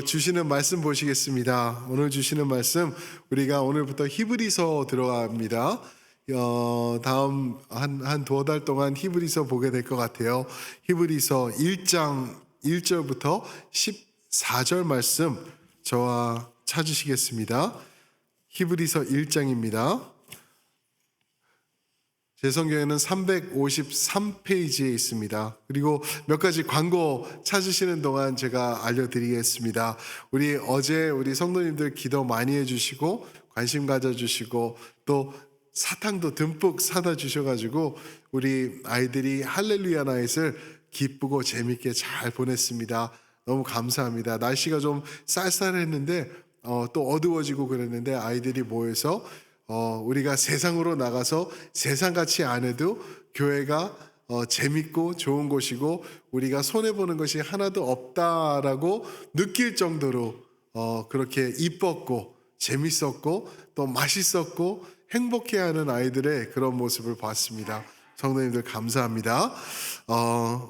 주시는 말씀 보시겠습니다. 오늘 주시는 말씀 우리가 오늘부터 히브리서 들어갑니다. 다음 한 두어 달 동안 히브리서 보게 될 것 같아요. 히브리서 1장 1절부터 14절 말씀 저와 찾으시겠습니다. 히브리서 1장입니다. 제 성경에는 353페이지에 있습니다. 그리고 몇 가지 광고 찾으시는 동안 제가 알려드리겠습니다. 어제 우리 성도님들 기도 많이 해주시고 관심 가져주시고 또 사탕도 듬뿍 사다 주셔가지고 우리 아이들이 할렐루야 나잇을 기쁘고 재밌게 잘 보냈습니다. 너무 감사합니다. 날씨가 좀 쌀쌀했는데 또 어두워지고 그랬는데 아이들이 모여서 우리가 세상으로 나가서 세상같이 안 해도 교회가 재밌고 좋은 곳이고 우리가 손해보는 것이 하나도 없다라고 느낄 정도로 그렇게 이뻤고 재밌었고 또 맛있었고 행복해하는 아이들의 그런 모습을 봤습니다. 성도님들 감사합니다.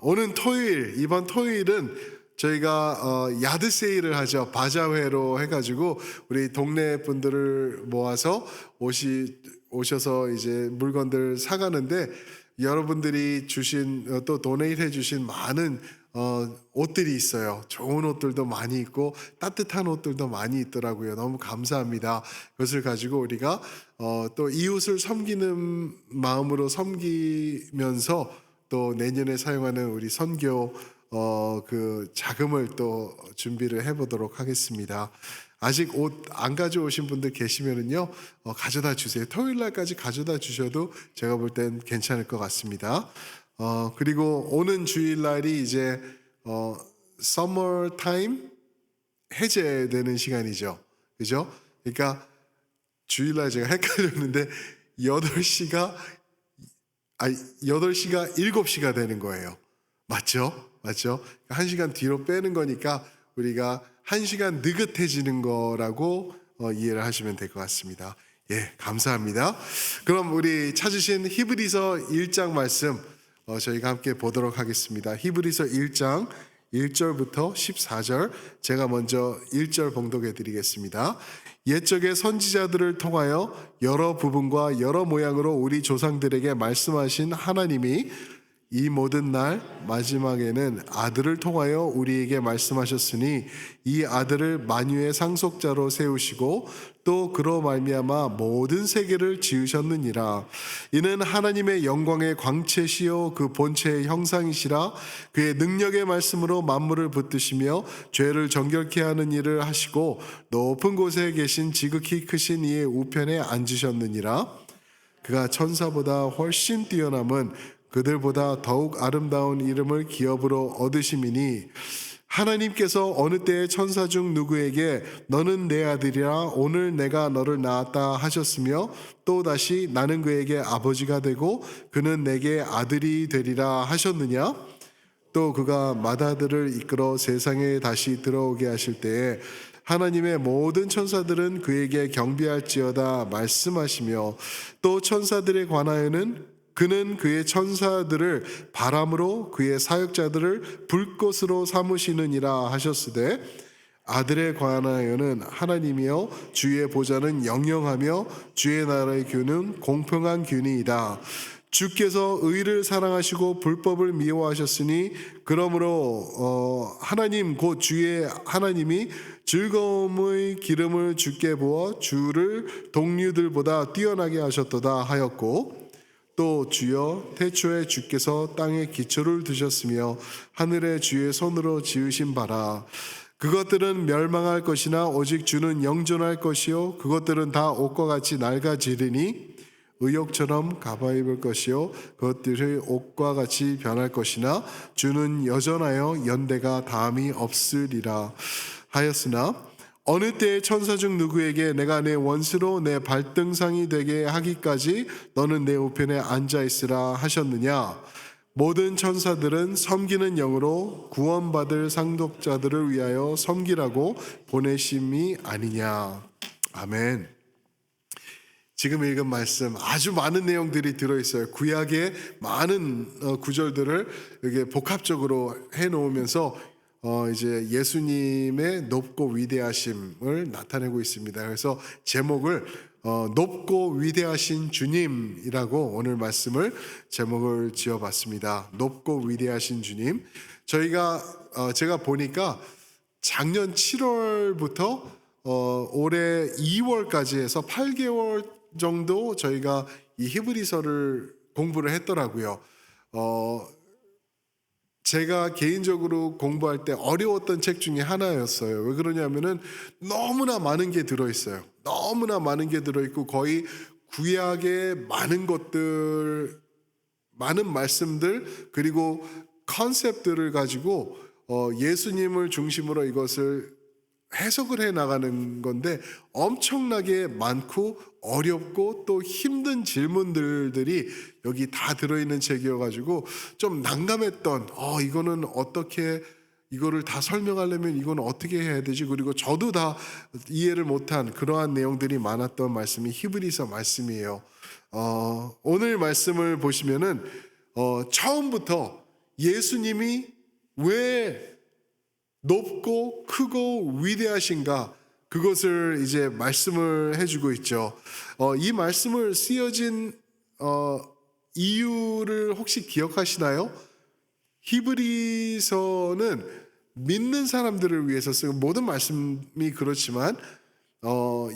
오는 토요일, 이번 토요일은 저희가 야드 세일을 하죠. 바자회로 해가지고 우리 동네 분들을 모아서 오셔서 이제 물건들 사가는데 여러분들이 주신 또 도네이트 해주신 많은 옷들이 있어요. 좋은 옷들도 많이 있고 따뜻한 옷들도 많이 있더라고요. 너무 감사합니다. 그것을 가지고 우리가 또 이웃을 섬기는 마음으로 섬기면서 또 내년에 사용하는 우리 선교 그 자금을 또 준비를 해보도록 하겠습니다. 아직 옷 안 가져오신 분들 계시면은요 가져다 주세요. 토요일 날까지 가져다 주셔도 제가 볼 땐 괜찮을 것 같습니다. 그리고 오는 주일 날이 이제 서머 타임 해제되는 시간이죠. 그죠? 그러니까 주일 날 제가 헷갈렸는데 8시가 7시가 되는 거예요. 맞죠? 1시간 뒤로 빼는 거니까 우리가 1시간 느긋해지는 거라고 이해를 하시면 될 것 같습니다. 예, 감사합니다. 그럼 우리 찾으신 히브리서 1장 말씀 저희가 함께 보도록 하겠습니다. 히브리서 1장 1절부터 14절 제가 먼저 1절 봉독해 드리겠습니다. 옛적의 선지자들을 통하여 여러 부분과 여러 모양으로 우리 조상들에게 말씀하신 하나님이 이 모든 날 마지막에는 아들을 통하여 우리에게 말씀하셨으니 이 아들을 만유의 상속자로 세우시고 또 그로 말미암아 모든 세계를 지으셨느니라. 이는 하나님의 영광의 광채시요 그 본체의 형상이시라. 그의 능력의 말씀으로 만물을 붙드시며 죄를 정결케 하는 일을 하시고 높은 곳에 계신 지극히 크신 이의 우편에 앉으셨느니라. 그가 천사보다 훨씬 뛰어남은 그들보다 더욱 아름다운 이름을 기업으로 얻으심이니 하나님께서 어느 때에 천사 중 누구에게 너는 내 아들이라 오늘 내가 너를 낳았다 하셨으며 또 다시 나는 그에게 아버지가 되고 그는 내게 아들이 되리라 하셨느냐? 또 그가 맏아들을 이끌어 세상에 다시 들어오게 하실 때에 하나님의 모든 천사들은 그에게 경배할지어다 말씀하시며 또 천사들에 관하여는 그는 그의 천사들을 바람으로 그의 사역자들을 불꽃으로 삼으시느니라 하셨으되 아들에 관하여는 하나님이여 주의 보좌는 영영하며 주의 나라의 규는 공평한 규니이다. 주께서 의를 사랑하시고 불법을 미워하셨으니 그러므로 하나님 곧 주의 하나님이 즐거움의 기름을 주께 부어 주를 동류들보다 뛰어나게 하셨도다 하였고 또 주여 태초에 주께서 땅에 기초를 두셨으며 하늘에 주의 손으로 지으신 바라. 그것들은 멸망할 것이나 오직 주는 영존할 것이요 그것들은 다 옷과 같이 낡아지리니 의욕처럼 가봐입을 것이요 그것들이 옷과 같이 변할 것이나 주는 여전하여 연대가 다함이 없으리라 하였으나 어느 때에 천사 중 누구에게 내가 내 원수로 내 발등상이 되게 하기까지 너는 내 우편에 앉아있으라 하셨느냐? 모든 천사들은 섬기는 영으로 구원받을 상속자들을 위하여 섬기라고 보내심이 아니냐. 아멘. 지금 읽은 말씀 아주 많은 내용들이 들어있어요. 구약의 많은 구절들을 이렇게 복합적으로 해놓으면서 이제 예수님의 높고 위대하심을 나타내고 있습니다. 그래서 제목을 높고 위대하신 주님이라고 오늘 말씀을 제목을 지어봤습니다. 높고 위대하신 주님. 제가 보니까 작년 7월부터 올해 2월까지 해서 8개월 정도 저희가 이 히브리서를 공부를 했더라고요. 제가 개인적으로 공부할 때 어려웠던 책 중에 하나였어요. 왜 그러냐면은 너무나 많은 게 들어있어요. 너무나 많은 게 들어있고 거의 구약의 많은 것들, 많은 말씀들, 그리고 컨셉들을 가지고 예수님을 중심으로 이것을 해석을 해 나가는 건데 엄청나게 많고 어렵고 또 힘든 질문들이 여기 다 들어있는 책이어가지고 좀 난감했던 이거는 어떻게 이거를 다 설명하려면 이거는 어떻게 해야 되지? 그리고 저도 다 이해를 못한 그러한 내용들이 많았던 말씀이 히브리서 말씀이에요. 오늘 말씀을 보시면은 처음부터 예수님이 왜 높고 크고 위대하신가 그것을 이제 말씀을 해주고 있죠. 이 말씀을 쓰여진 이유를 혹시 기억하시나요? 히브리서는 믿는 사람들을 위해서 쓰고 모든 말씀이 그렇지만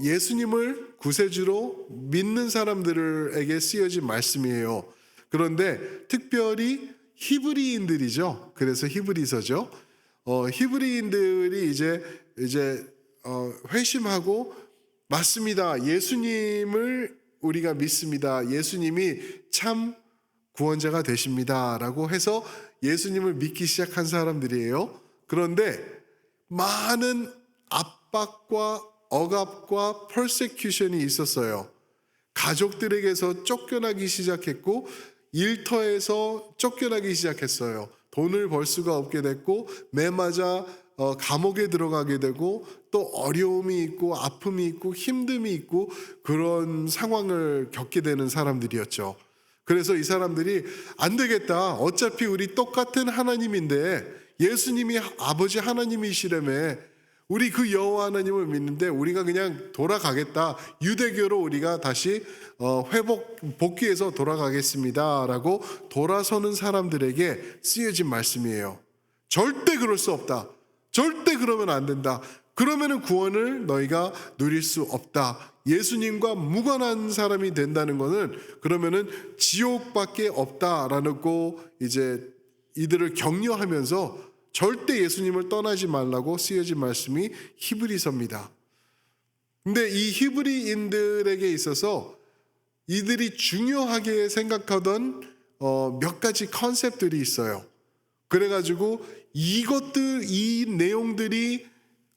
예수님을 구세주로 믿는 사람들에게 쓰여진 말씀이에요. 그런데 특별히 히브리인들이죠. 그래서 히브리서죠. 히브리인들이 이제 회심하고 맞습니다. 예수님을 우리가 믿습니다. 예수님이 참 구원자가 되십니다라고 해서 예수님을 믿기 시작한 사람들이에요. 그런데 많은 압박과 억압과 persecution이 있었어요. 가족들에게서 쫓겨나기 시작했고 일터에서 쫓겨나기 시작했어요. 돈을 벌 수가 없게 됐고 매맞아 감옥에 들어가게 되고 또 어려움이 있고 아픔이 있고 힘듦이 있고 그런 상황을 겪게 되는 사람들이었죠. 그래서 이 사람들이 안 되겠다. 어차피 우리 똑같은 하나님인데 예수님이 아버지 하나님이시라며 우리 그 여호와 하나님을 믿는데 우리가 그냥 돌아가겠다. 유대교로 우리가 다시 복귀해서 돌아가겠습니다라고 돌아서는 사람들에게 쓰여진 말씀이에요. 절대 그럴 수 없다. 절대 그러면 안 된다. 그러면은 구원을 너희가 누릴 수 없다. 예수님과 무관한 사람이 된다는 것은 그러면은 지옥밖에 없다라고 이제 이들을 격려하면서 절대 예수님을 떠나지 말라고 쓰여진 말씀이 히브리서입니다. 근데 이 히브리인들에게 있어서 이들이 중요하게 생각하던 몇 가지 컨셉들이 있어요. 그래가지고 이 내용들이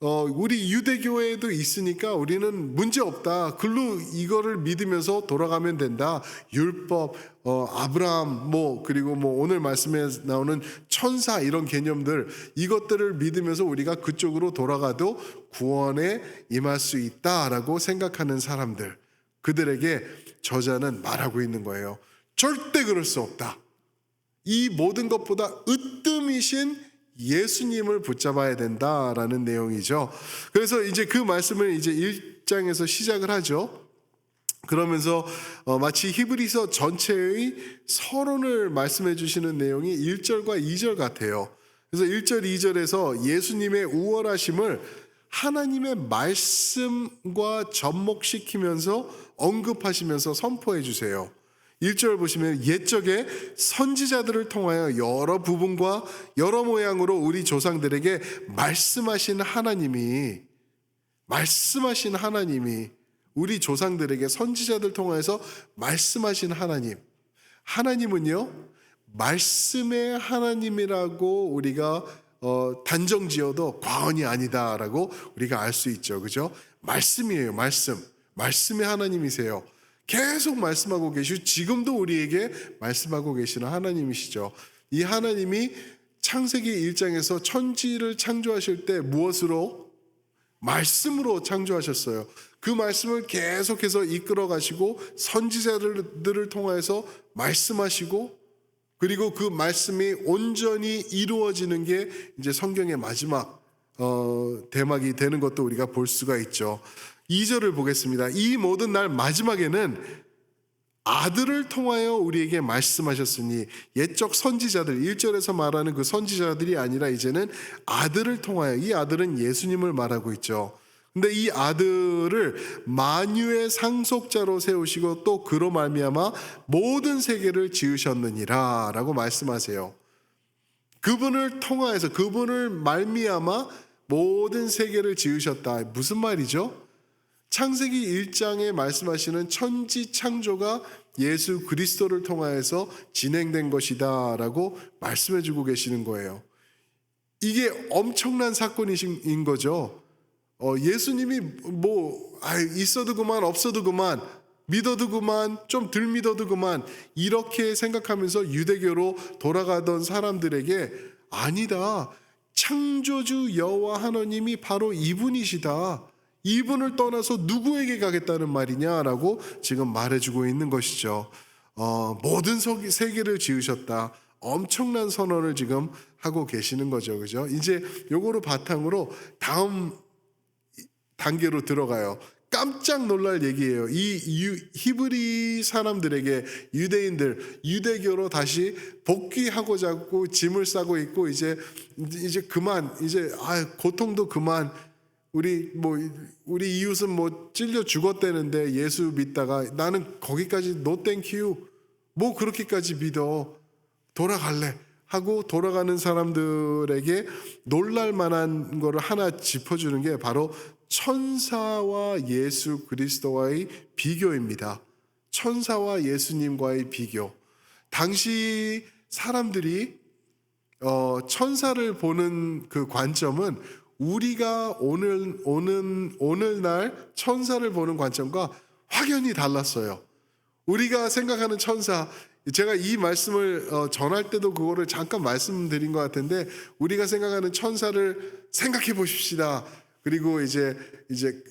우리 유대교에도 있으니까 우리는 문제 없다. 글로 이거를 믿으면서 돌아가면 된다. 율법, 아브라함, 그리고 오늘 말씀에 나오는 천사 이런 개념들 이것들을 믿으면서 우리가 그쪽으로 돌아가도 구원에 임할 수 있다라고 생각하는 사람들, 그들에게 저자는 말하고 있는 거예요. 절대 그럴 수 없다. 이 모든 것보다 으뜸이신 예수님을 붙잡아야 된다라는 내용이죠. 그래서 이제 그 말씀을 이제 1장에서 시작을 하죠. 그러면서 마치 히브리서 전체의 서론을 말씀해 주시는 내용이 1절과 2절 같아요. 그래서 1절, 2절에서 예수님의 우월하심을 하나님의 말씀과 접목시키면서 언급하시면서 선포해 주세요. 1절 보시면 옛적에 선지자들을 통하여 여러 부분과 여러 모양으로 우리 조상들에게 말씀하신 하나님이 우리 조상들에게 선지자들 통하여서 말씀하신 하나님은요 말씀의 하나님이라고 우리가 단정지어도 과언이 아니다라고 우리가 알 수 있죠. 그죠? 말씀이에요. 말씀의 하나님이세요. 계속 말씀하고 계시고 지금도 우리에게 말씀하고 계시는 하나님이시죠. 이 하나님이 창세기 1장에서 천지를 창조하실 때 무엇으로? 말씀으로 창조하셨어요. 그 말씀을 계속해서 이끌어 가시고 선지자들을 통해서 말씀하시고 그리고 그 말씀이 온전히 이루어지는 게 이제 성경의 마지막 대막이 되는 것도 우리가 볼 수가 있죠. 2절을 보겠습니다. 이 모든 날 마지막에는 아들을 통하여 우리에게 말씀하셨으니, 옛적 선지자들, 1절에서 말하는 그 선지자들이 아니라 이제는 아들을 통하여, 이 아들은 예수님을 말하고 있죠. 근데 이 아들을 만유의 상속자로 세우시고 또 그로 말미암아 모든 세계를 지으셨느니라 라고 말씀하세요. 그분을 통하여서, 그분을 말미암아 모든 세계를 지으셨다. 무슨 말이죠? 창세기 1장에 말씀하시는 천지 창조가 예수 그리스도를 통하여서 진행된 것이다 라고 말씀해 주고 계시는 거예요. 이게 엄청난 사건인 거죠. 예수님이 있어도 그만 없어도 그만, 믿어도 그만 좀 덜 믿어도 그만, 이렇게 생각하면서 유대교로 돌아가던 사람들에게 아니다, 창조주 여호와 하나님이 바로 이분이시다, 이분을 떠나서 누구에게 가겠다는 말이냐라고 지금 말해주고 있는 것이죠. 모든 세계를 지으셨다, 엄청난 선언을 지금 하고 계시는 거죠. 그죠? 이제 요거를 바탕으로 다음 단계로 들어가요. 깜짝 놀랄 얘기예요. 이 히브리 사람들에게, 유대인들, 유대교로 다시 복귀하고자 하고 짐을 싸고 있고, 이제 그만, 이제 고통도 그만, 우리 이웃은 찔려 죽었다는데 예수 믿다가 나는 거기까지 노 땡큐, 그렇게까지 믿어, 돌아갈래 하고 돌아가는 사람들에게 놀랄 만한 거를 하나 짚어주는 게 바로 천사와 예수 그리스도와의 비교입니다. 천사와 예수님과의 비교. 당시 사람들이 천사를 보는 그 관점은 우리가 오늘날 천사를 보는 관점과 확연히 달랐어요. 우리가 생각하는 천사, 제가 이 말씀을 전할 때도 그거를 잠깐 말씀드린 것 같은데, 우리가 생각하는 천사를 생각해 보십시다. 그리고 이제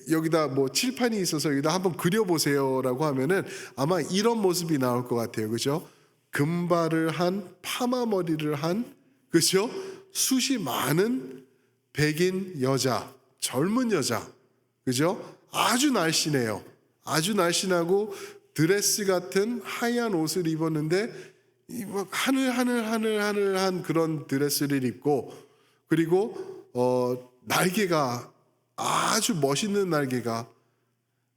여기다 칠판이 있어서 여기다 한번 그려보세요라고 하면은 아마 이런 모습이 나올 것 같아요. 그죠? 금발을 한, 파마 머리를 한, 그죠? 숱이 많은 백인 여자, 젊은 여자, 그죠? 아주 날씬해요. 아주 날씬하고 드레스 같은 하얀 옷을 입었는데 하늘하늘한 그런 드레스를 입고, 그리고 날개가 아주 멋있는 날개가,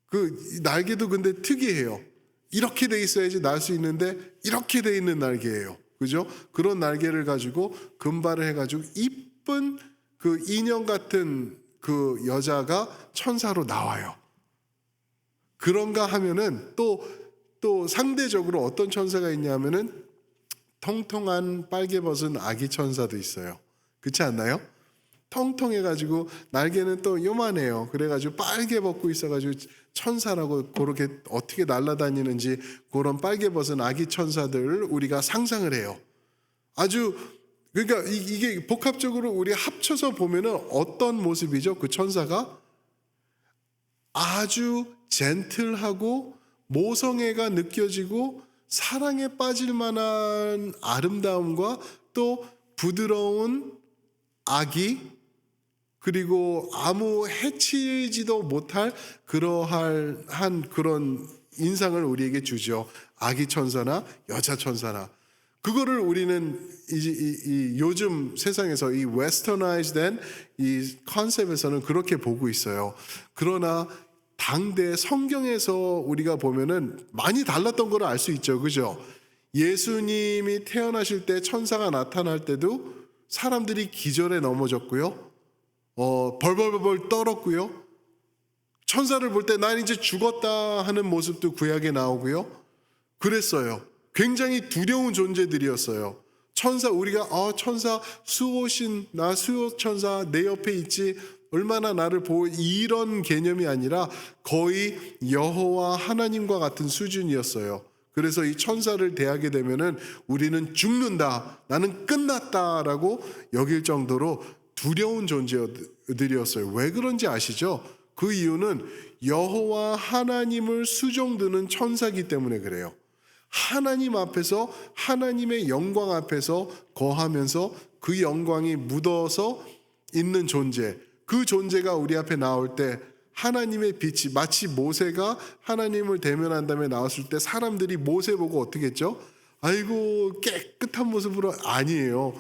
그 날개도 근데 특이해요. 이렇게 돼 있어야지 날 수 있는데 이렇게 돼 있는 날개예요. 그죠? 그런 날개를 가지고 금발을 해가지고 이쁜 그 인형 같은 그 여자가 천사로 나와요. 그런가 하면은 또 상대적으로 어떤 천사가 있냐면은 통통한 빨개 벗은 아기 천사도 있어요. 그렇지 않나요? 통통해가지고 날개는 또 요만해요. 그래가지고 빨개 벗고 있어가지고 천사라고, 그렇게 어떻게 날아다니는지 그런 빨개 벗은 아기 천사들을 우리가 상상을 해요. 아주, 그러니까 이게 복합적으로 우리 합쳐서 보면은 어떤 모습이죠? 그 천사가 아주 젠틀하고 모성애가 느껴지고 사랑에 빠질 만한 아름다움과 또 부드러운 아기, 그리고 아무 해치지도 못할 그러한 그런 인상을 우리에게 주죠. 아기 천사나 여자 천사나. 그거를 우리는 이 요즘 세상에서 이 웨스터나이즈된 이 컨셉에서는 그렇게 보고 있어요. 그러나 당대 성경에서 우리가 보면은 많이 달랐던 걸 알 수 있죠. 그죠? 예수님이 태어나실 때 천사가 나타날 때도 사람들이 기절에 넘어졌고요. 벌벌벌 떨었고요. 천사를 볼 때 난 이제 죽었다 하는 모습도 구약에 나오고요. 그랬어요. 굉장히 두려운 존재들이었어요. 천사, 우리가 천사 수호신, 나 수호 천사 내 옆에 있지, 얼마나 나를 보호, 이런 개념이 아니라 거의 여호와 하나님과 같은 수준이었어요. 그래서 이 천사를 대하게 되면은 우리는 죽는다, 나는 끝났다라고 여길 정도로 두려운 존재들이었어요. 왜 그런지 아시죠? 그 이유는 여호와 하나님을 수종드는 천사이기 때문에 그래요. 하나님 앞에서 하나님의 영광 앞에서 거하면서 그 영광이 묻어서 있는 존재, 그 존재가 우리 앞에 나올 때 하나님의 빛이 마치 모세가 하나님을 대면한 다음에 나왔을 때 사람들이 모세 보고 어떻게 했죠? 아이고 깨끗한 모습으로 아니에요.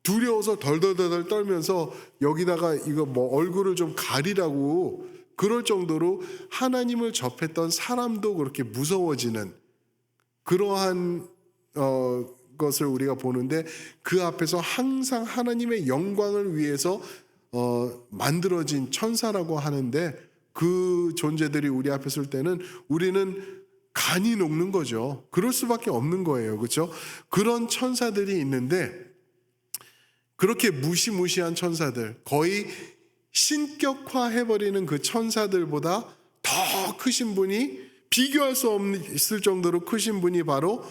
두려워서 덜덜덜 떨면서 여기다가 이거 뭐 얼굴을 좀 가리라고 그럴 정도로 하나님을 접했던 사람도 그렇게 무서워지는 그러한 것을 우리가 보는데 그 앞에서 항상 하나님의 영광을 위해서 만들어진 천사라고 하는데 그 존재들이 우리 앞에 설 때는 우리는 간이 녹는 거죠. 그럴 수밖에 없는 거예요. 그렇죠? 그런 천사들이 있는데 그렇게 무시무시한 천사들, 거의 신격화해버리는 그 천사들보다 더 크신 분이, 비교할 수 없을 정도로 크신 분이 바로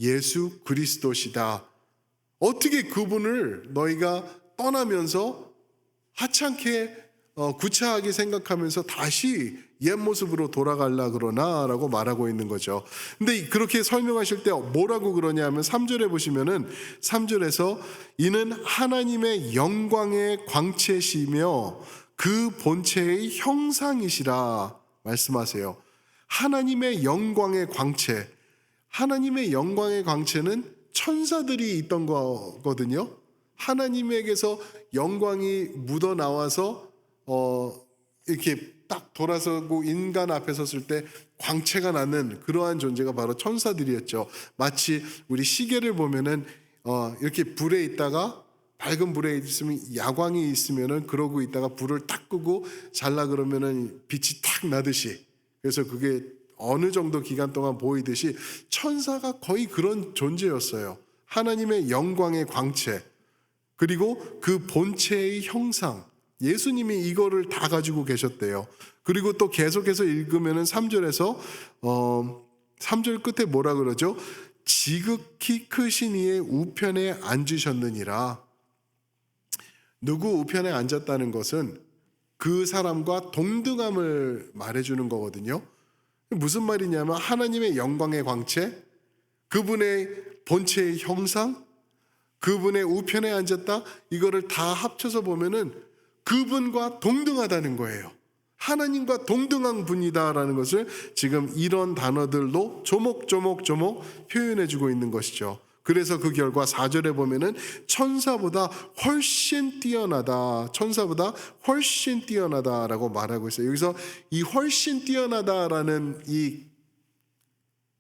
예수 그리스도시다. 어떻게 그분을 너희가 떠나면서 하찮게 구차하게 생각하면서 다시 옛 모습으로 돌아가려 그러나 라고 말하고 있는 거죠. 근데 그렇게 설명하실 때 뭐라고 그러냐 하면 3절에 보시면은 3절에서 이는 하나님의 영광의 광채시며 그 본체의 형상이시라 말씀하세요. 하나님의 영광의 광채, 하나님의 영광의 광채는 천사들이 있던 거거든요. 하나님에게서 영광이 묻어나와서 이렇게 딱 돌아서고 인간 앞에 섰을 때 광채가 나는 그러한 존재가 바로 천사들이었죠. 마치 우리 시계를 보면은 이렇게 불에 있다가 밝은 불에 있으면 야광이 있으면은 그러고 있다가 불을 딱 끄고 잘라 그러면은 빛이 탁 나듯이, 그래서 그게 어느 정도 기간 동안 보이듯이 천사가 거의 그런 존재였어요. 하나님의 영광의 광채, 그리고 그 본체의 형상, 예수님이 이거를 다 가지고 계셨대요. 그리고 또 계속해서 읽으면은 3절에서 3절 끝에 뭐라 그러죠? 지극히 크신 이의 우편에 앉으셨느니라. 누구 우편에 앉았다는 것은 그 사람과 동등함을 말해주는 거거든요. 무슨 말이냐면 하나님의 영광의 광채, 그분의 본체의 형상, 그분의 우편에 앉았다, 이거를 다 합쳐서 보면은 그분과 동등하다는 거예요. 하나님과 동등한 분이다라는 것을 지금 이런 단어들로 조목조목 표현해주고 있는 것이죠. 그래서 그 결과 4절에 보면은 천사보다 훨씬 뛰어나다, 천사보다 훨씬 뛰어나다라고 말하고 있어요. 여기서 이 훨씬 뛰어나다라는 이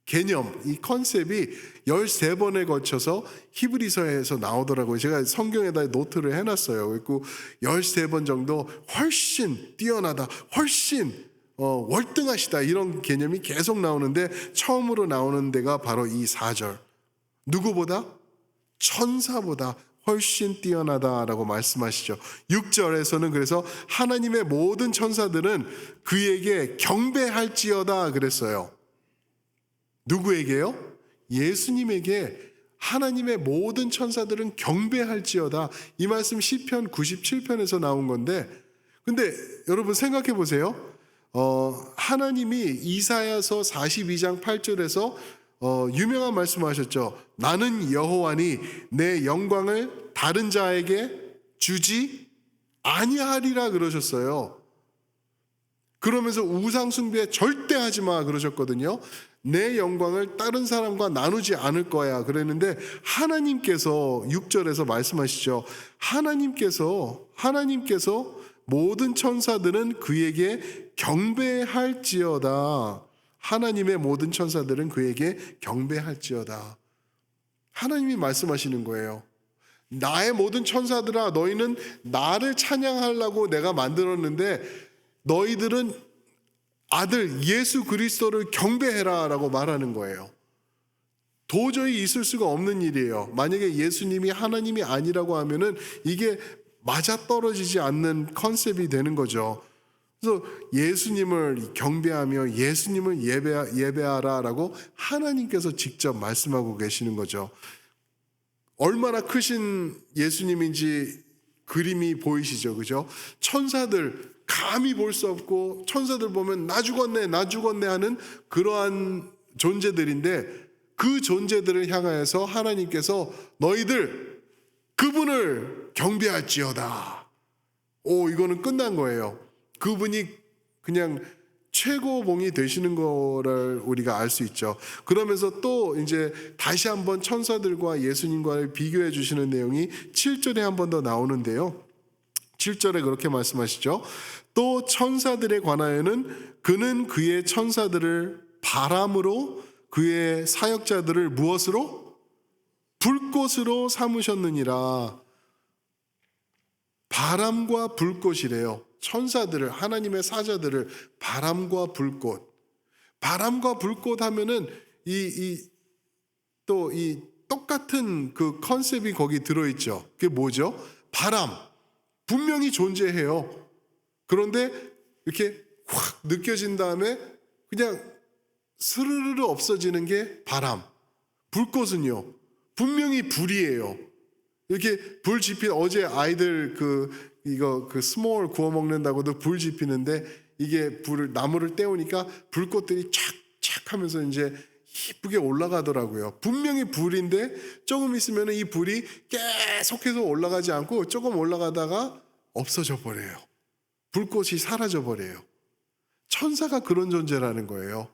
개념, 이 컨셉이 13번에 걸쳐서 히브리서에서 나오더라고요. 제가 성경에다 노트를 해놨어요. 그리고 13번 정도 훨씬 뛰어나다, 훨씬 월등하시다, 이런 개념이 계속 나오는데 처음으로 나오는 데가 바로 이 4절. 누구보다? 천사보다 훨씬 뛰어나다라고 말씀하시죠. 6절에서는 그래서 하나님의 모든 천사들은 그에게 경배할지어다 그랬어요. 누구에게요? 예수님에게 하나님의 모든 천사들은 경배할지어다. 이 말씀 시편 97편에서 나온 건데, 근데 여러분 생각해 보세요. 하나님이 이사야서 42장 8절에서 유명한 말씀하셨죠. 나는 여호와니 내 영광을 다른 자에게 주지 아니하리라 그러셨어요. 그러면서 우상 숭배 절대 하지 마 그러셨거든요. 내 영광을 다른 사람과 나누지 않을 거야 그랬는데 하나님께서 6절에서 말씀하시죠. 하나님께서 모든 천사들은 그에게 경배할지어다. 하나님의 모든 천사들은 그에게 경배할지어다. 하나님이 말씀하시는 거예요. 나의 모든 천사들아, 너희는 나를 찬양하려고 내가 만들었는데 너희들은 아들 예수 그리스도를 경배해라 라고 말하는 거예요. 도저히 있을 수가 없는 일이에요. 만약에 예수님이 하나님이 아니라고 하면은 이게 맞아떨어지지 않는 컨셉이 되는 거죠. 그래서 예수님을 경배하며 예수님을 예배하라라고 하나님께서 직접 말씀하고 계시는 거죠. 얼마나 크신 예수님인지 그림이 보이시죠, 그죠? 천사들 감히 볼 수 없고, 천사들 보면 나 죽었네 하는 그러한 존재들인데 그 존재들을 향하여서 하나님께서 너희들 그분을 경배할지어다. 이거는 끝난 거예요. 그분이 그냥 최고봉이 되시는 거를 우리가 알 수 있죠. 그러면서 또 이제 다시 한번 천사들과 예수님과를 비교해 주시는 내용이 7절에 한 번 더 나오는데요. 7절에 그렇게 말씀하시죠. 또 천사들에 관하여는 그는 그의 천사들을 바람으로 그의 사역자들을 무엇으로? 불꽃으로 삼으셨느니라. 바람과 불꽃이래요. 천사들을, 하나님의 사자들을 바람과 불꽃. 바람과 불꽃 하면은 또 이 똑같은 그 컨셉이 거기 들어있죠. 그게 뭐죠? 바람. 분명히 존재해요. 그런데 이렇게 확 느껴진 다음에 그냥 스르르르 없어지는 게 바람. 불꽃은요, 분명히 불이에요. 이렇게 불 지핀, 어제 아이들 이거 스몰 구워 먹는다고도 불 지피는데 이게 나무를 떼우니까 불꽃들이 촥촥 하면서 이제 이쁘게 올라가더라고요. 분명히 불인데 조금 있으면 이 불이 계속해서 올라가지 않고 조금 올라가다가 없어져 버려요. 불꽃이 사라져 버려요. 천사가 그런 존재라는 거예요.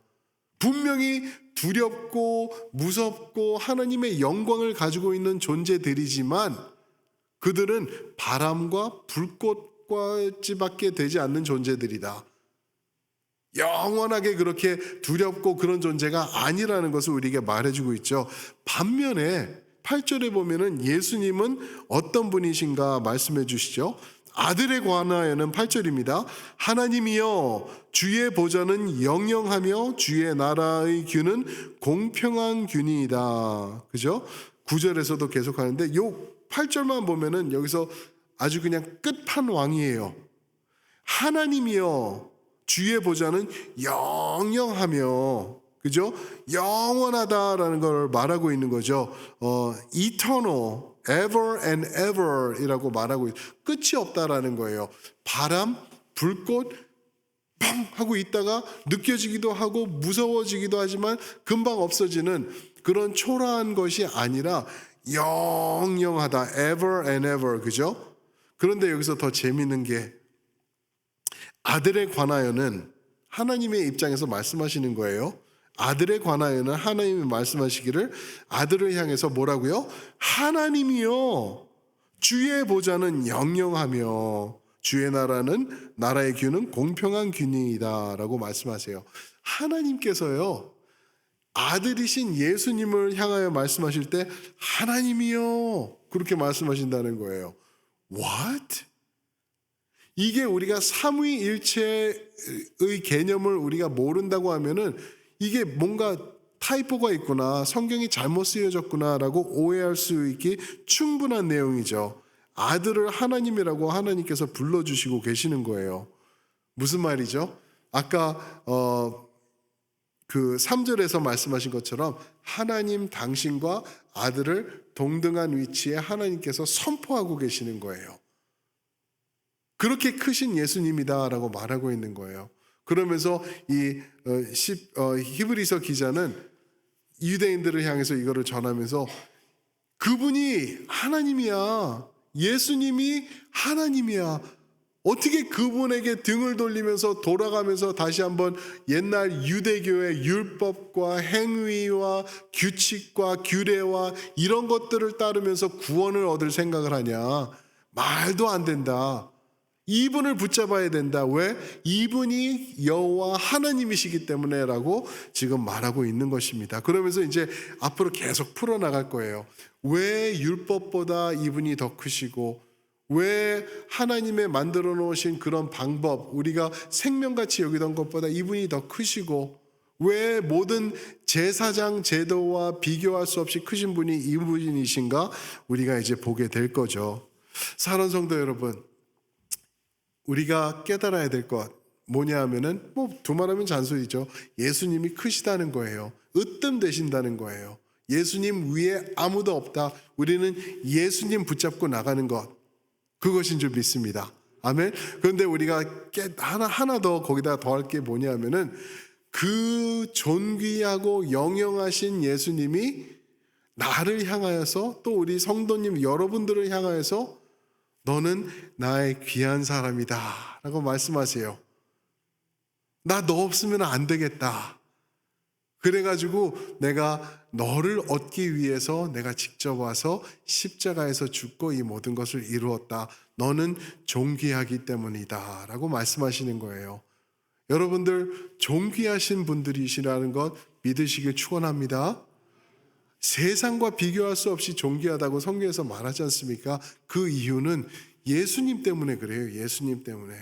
분명히 두렵고 무섭고 하나님의 영광을 가지고 있는 존재들이지만 그들은 바람과 불꽃까지밖에 되지 않는 존재들이다. 영원하게 그렇게 두렵고 그런 존재가 아니라는 것을 우리에게 말해주고 있죠. 반면에 8절에 보면은 예수님은 어떤 분이신가 말씀해 주시죠. 아들에 관하여는 8절입니다. 하나님이여 주의 보좌는 영영하며 주의 나라의 균은 공평한 균이다. 그죠? 9절에서도 계속 하는데 요 8절만 보면은 여기서 아주 그냥 끝판왕이에요. 하나님이여 주의 보좌는 영영하며, 그죠? 영원하다라는 걸 말하고 있는 거죠. eternal, ever and ever 이라고 말하고 끝이 없다라는 거예요. 바람, 불꽃 펑 하고 있다가 느껴지기도 하고 무서워지기도 하지만 금방 없어지는 그런 초라한 것이 아니라 영영하다, ever and ever, 그죠? 그런데 여기서 더 재미있는 게 아들에 관하여는 하나님의 입장에서 말씀하시는 거예요. 아들에 관하여는 하나님이 말씀하시기를 아들을 향해서 뭐라고요? 하나님이요 주의 보좌는 영영하며 주의 나라는 나라의 균은 공평한 균이다 라고 말씀하세요. 하나님께서요 아들이신 예수님을 향하여 말씀하실 때 하나님이요 그렇게 말씀하신다는 거예요. What? 이게 우리가 삼위일체의 개념을 우리가 모른다고 하면은 이게 뭔가 타이포가 있구나, 성경이 잘못 쓰여졌구나라고 오해할 수 있기 충분한 내용이죠. 아들을 하나님이라고 하나님께서 불러주시고 계시는 거예요. 무슨 말이죠? 아까 그 3절에서 말씀하신 것처럼 하나님 당신과 아들을 동등한 위치에 하나님께서 선포하고 계시는 거예요. 그렇게 크신 예수님이다라고 말하고 있는 거예요. 그러면서 이 히브리서 기자는 유대인들을 향해서 이거를 전하면서 그분이 하나님이야. 예수님이 하나님이야. 어떻게 그분에게 등을 돌리면서 돌아가면서 다시 한번 옛날 유대교의 율법과 행위와 규칙과 규례와 이런 것들을 따르면서 구원을 얻을 생각을 하냐. 말도 안 된다. 이분을 붙잡아야 된다. 왜? 이분이 여호와 하나님이시기 때문에라고 지금 말하고 있는 것입니다. 그러면서 이제 앞으로 계속 풀어나갈 거예요. 왜 율법보다 이분이 더 크시고 왜 하나님의 만들어 놓으신 그런 방법 우리가 생명같이 여기던 것보다 이분이 더 크시고 왜 모든 제사장 제도와 비교할 수 없이 크신 분이 이분이신가 우리가 이제 보게 될 거죠. 사랑하는 성도 여러분, 우리가 깨달아야 될 것 뭐냐 하면은 두말하면 잔소리죠. 예수님이 크시다는 거예요. 으뜸 되신다는 거예요. 예수님 위에 아무도 없다. 우리는 예수님 붙잡고 나가는 것, 그것인 줄 믿습니다. 아멘. 그런데 우리가 하나 더 거기다 더할 게 뭐냐 하면은 그 존귀하고 영영하신 예수님이 나를 향하여서 또 우리 성도님 여러분들을 향하여서 너는 나의 귀한 사람이다 라고 말씀하세요. 나 너 없으면 안 되겠다. 그래가지고 내가 너를 얻기 위해서 내가 직접 와서 십자가에서 죽고 이 모든 것을 이루었다. 너는 존귀하기 때문이다 라고 말씀하시는 거예요. 여러분들 존귀하신 분들이시라는 것 믿으시길 축원합니다. 세상과 비교할 수 없이 존귀하다고 성경에서 말하지 않습니까? 그 이유는 예수님 때문에 그래요. 예수님 때문에.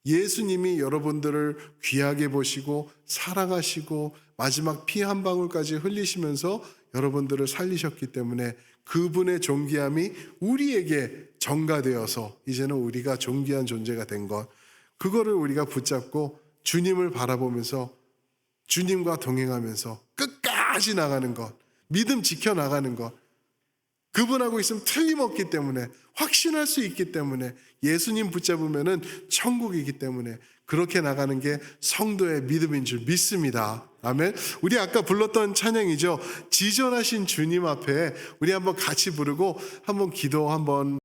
예수님이 여러분들을 귀하게 보시고 사랑하시고 마지막 피 한 방울까지 흘리시면서 여러분들을 살리셨기 때문에 그분의 존귀함이 우리에게 전가되어서 이제는 우리가 존귀한 존재가 된 것, 그거를 우리가 붙잡고 주님을 바라보면서 주님과 동행하면서 끝까지 나가는 것, 믿음 지켜나가는 것, 그분하고 있으면 틀림없기 때문에, 확신할 수 있기 때문에, 예수님 붙잡으면은 천국이기 때문에 그렇게 나가는 게 성도의 믿음인 줄 믿습니다. 아멘. 우리 아까 불렀던 찬양이죠. 지존하신 주님 앞에 우리 한번 같이 부르고 한번 기도 한번